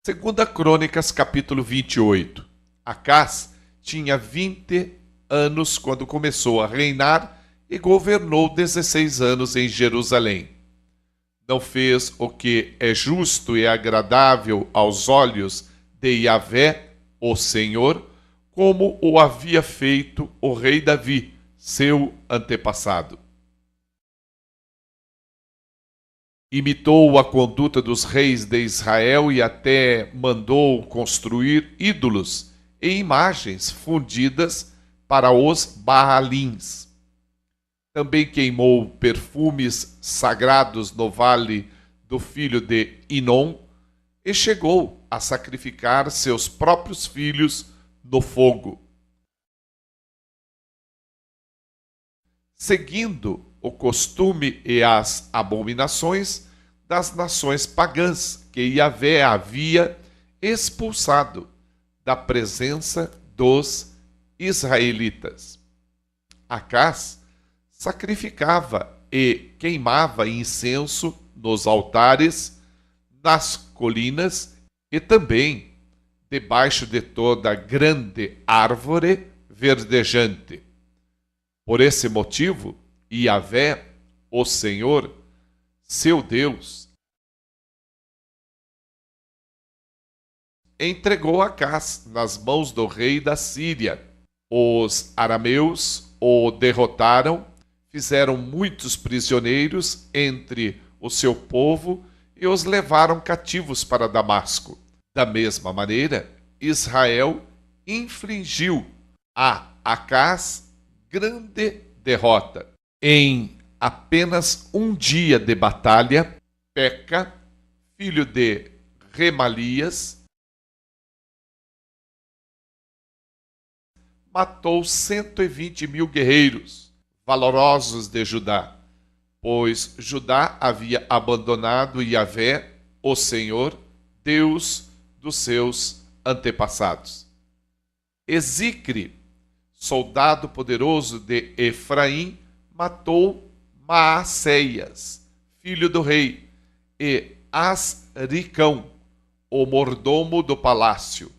Segunda Crônicas, capítulo 28. Acás tinha 20 anos quando começou a reinar e governou 16 anos em Jerusalém. Não fez o que é justo e agradável aos olhos de Yahvé, o Senhor, como o havia feito o rei Davi, seu antepassado. Imitou a conduta dos reis de Israel e até mandou construir ídolos e imagens fundidas para os Baalins. Também queimou perfumes sagrados no vale do filho de Inom e chegou a sacrificar seus próprios filhos no fogo. Seguindo o costume e as abominações das nações pagãs que Yahvé havia expulsado da presença dos israelitas. Acás sacrificava e queimava incenso nos altares, nas colinas e também debaixo de toda grande árvore verdejante. Por esse motivo, Yahvé, o Senhor, seu Deus, entregou Acás nas mãos do rei da Síria. Os arameus o derrotaram, fizeram muitos prisioneiros entre o seu povo e os levaram cativos para Damasco. Da mesma maneira, Israel infligiu a Acás grande derrota. Em apenas um dia de batalha, Peca, filho de Remalias, matou 120.000 guerreiros valorosos de Judá, pois Judá havia abandonado Yahvé, o Senhor, Deus dos seus antepassados. Ezicre, soldado poderoso de Efraim, matou Maacéias, filho do rei, e Asricão, o mordomo do palácio,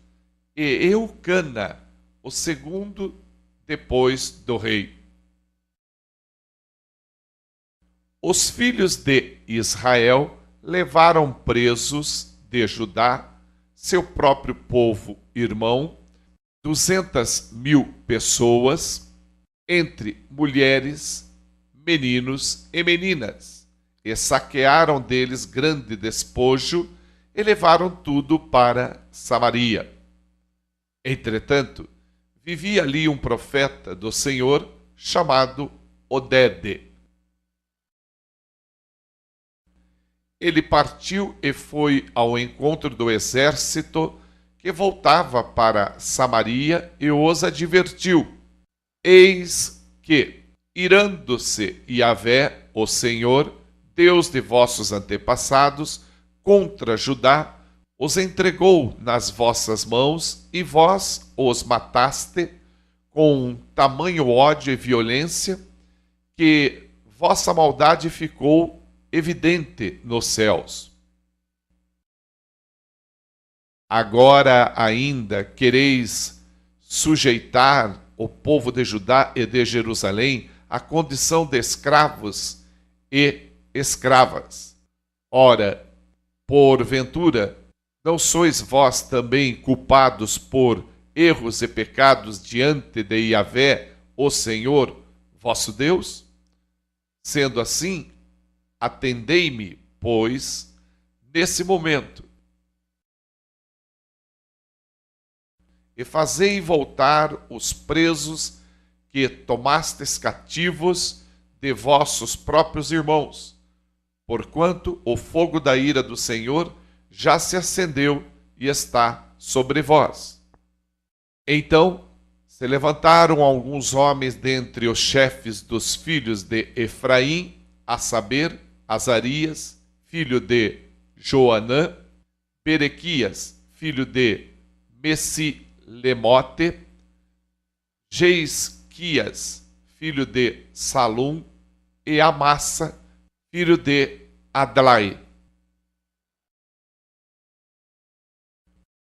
e Eucana, o segundo depois do rei. Os filhos de Israel levaram presos de Judá, seu próprio povo irmão, 200.000 pessoas, entre mulheres, meninos e meninas, e saquearam deles grande despojo e levaram tudo para Samaria. Entretanto, vivia ali um profeta do Senhor chamado Odede. Ele partiu e foi ao encontro do exército que voltava para Samaria e os advertiu: eis que, irando-se Yahvé, o Senhor, Deus de vossos antepassados, contra Judá, os entregou nas vossas mãos, e vós os mataste com tamanho ódio e violência, que vossa maldade ficou evidente nos céus. Agora ainda quereis sujeitar o povo de Judá e de Jerusalém à condição de escravos e escravas. Ora, porventura, não sois vós também culpados por erros e pecados diante de Yahvé, o Senhor, vosso Deus? Sendo assim, atendei-me, pois, nesse momento, e fazei voltar os presos que tomastes cativos de vossos próprios irmãos, porquanto o fogo da ira do Senhor já se acendeu e está sobre vós. Então se levantaram alguns homens dentre os chefes dos filhos de Efraim, a saber, Azarias, filho de Joanã, Berequias, filho de Messilemote, Jeisquias, filho de Salum, e Amassa, filho de Adlai,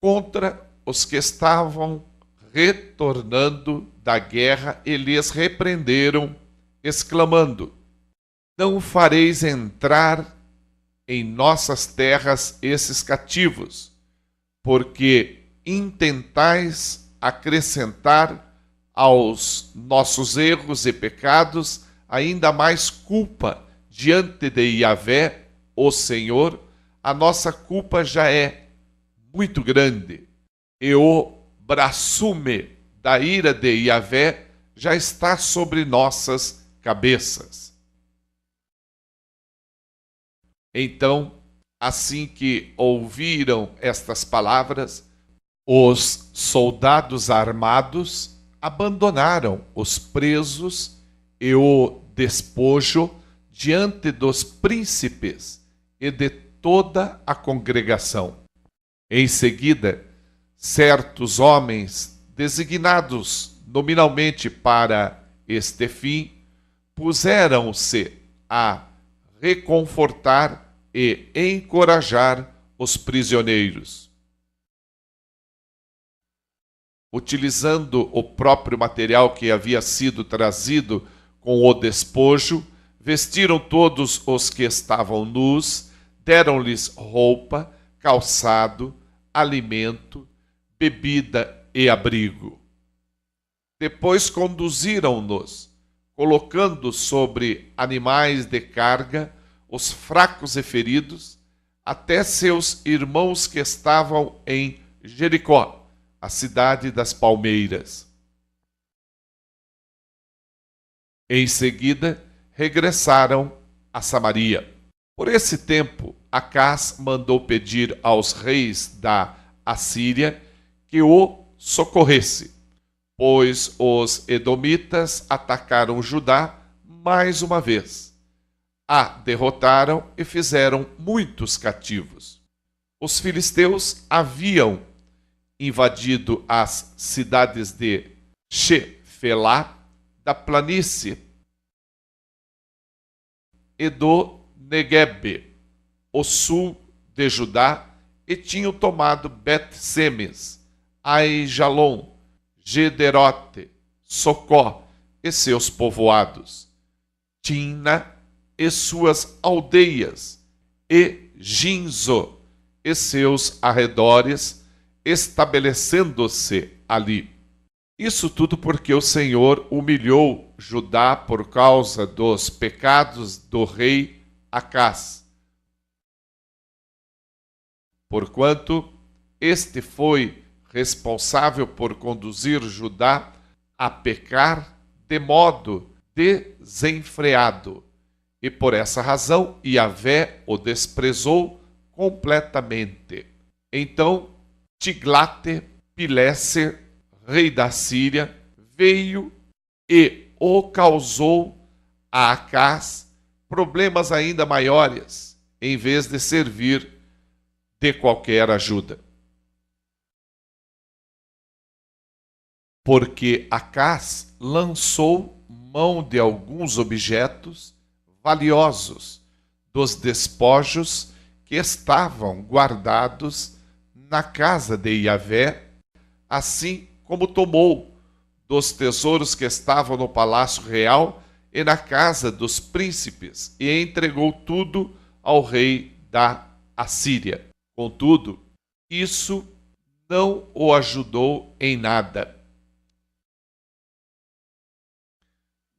contra os que estavam retornando da guerra, e lhes repreenderam, exclamando: não fareis entrar em nossas terras esses cativos, porque intentais acrescentar aos nossos erros e pecados ainda mais culpa diante de Yahvé, o Senhor. A nossa culpa já é muito grande, e o braçume da ira de Yahvé já está sobre nossas cabeças. Então, assim que ouviram estas palavras, os soldados armados abandonaram os presos e o despojo diante dos príncipes e de toda a congregação. Em seguida, certos homens designados nominalmente para este fim puseram-se a reconfortar e encorajar os prisioneiros. Utilizando o próprio material que havia sido trazido com o despojo, vestiram todos os que estavam nus, deram-lhes roupa, calçado, alimento, bebida e abrigo. Depois conduziram-nos, colocando sobre animais de carga os fracos e feridos, até seus irmãos que estavam em Jericó, a cidade das palmeiras. Em seguida, regressaram a Samaria. Por esse tempo, Acás mandou pedir aos reis da Assíria que o socorresse, pois os edomitas atacaram Judá mais uma vez. A derrotaram e fizeram muitos cativos. Os filisteus haviam invadido as cidades de Shefelá, da planície, e do Neguebe, o sul de Judá, e tinham tomado Bet-Semes, Aijalon, Gederote, Socó e seus povoados, Timna e suas aldeias, e Ginzo e seus arredores, estabelecendo-se ali. Isso tudo porque o Senhor humilhou Judá por causa dos pecados do rei Acás, porquanto este foi responsável por conduzir Judá a pecar de modo desenfreado, e por essa razão Yahvé o desprezou completamente. Então Tiglate-Pileser, rei da Síria, veio e o causou a Acás problemas ainda maiores, em vez de servir de qualquer ajuda. Porque Acás lançou mão de alguns objetos valiosos dos despojos que estavam guardados na casa de Yahvé, assim como tomou dos tesouros que estavam no palácio real e na casa dos príncipes, e entregou tudo ao rei da Assíria. Contudo, isso não o ajudou em nada.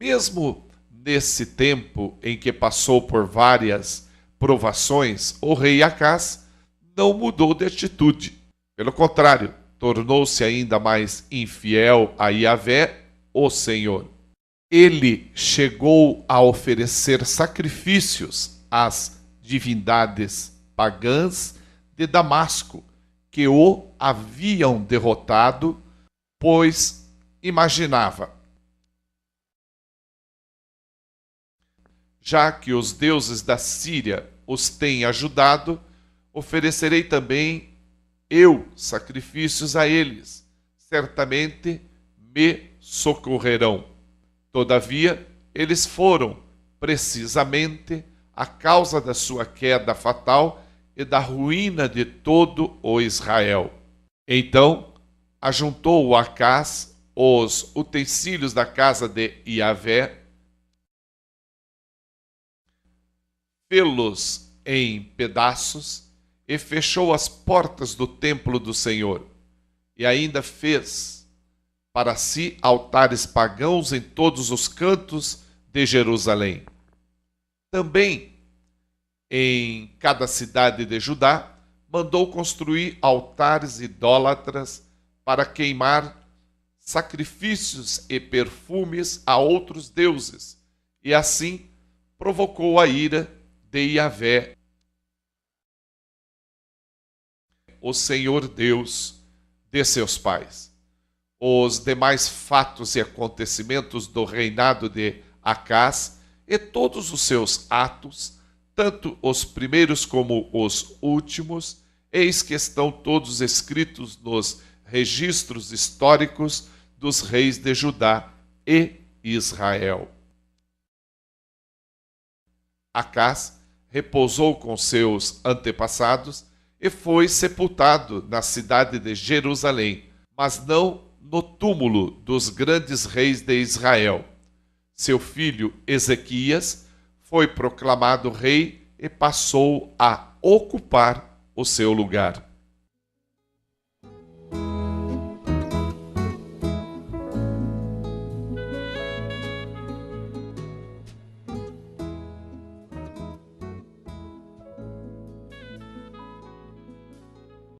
Mesmo nesse tempo em que passou por várias provações, o rei Acás não mudou de atitude. Pelo contrário, tornou-se ainda mais infiel a Yahvé, o Senhor. Ele chegou a oferecer sacrifícios às divindades pagãs de Damasco, que o haviam derrotado, pois imaginava: já que os deuses da Síria os têm ajudado, oferecerei também eu sacrifícios a eles, certamente me socorrerão. Todavia, eles foram, precisamente, a causa da sua queda fatal e da ruína de todo o Israel. Então, ajuntou Acás os utensílios da casa de Iavé, fê-los em pedaços e fechou as portas do templo do Senhor. E ainda fez para si altares pagãos em todos os cantos de Jerusalém. Também, em cada cidade de Judá, mandou construir altares idólatras para queimar sacrifícios e perfumes a outros deuses, e assim provocou a ira de Iavé, o Senhor Deus de seus pais. Os demais fatos e acontecimentos do reinado de Acás e todos os seus atos, tanto os primeiros como os últimos, eis que estão todos escritos nos registros históricos dos reis de Judá e Israel. Acás repousou com seus antepassados e foi sepultado na cidade de Jerusalém, mas não no túmulo dos grandes reis de Israel. Seu filho Ezequias foi proclamado rei e passou a ocupar o seu lugar.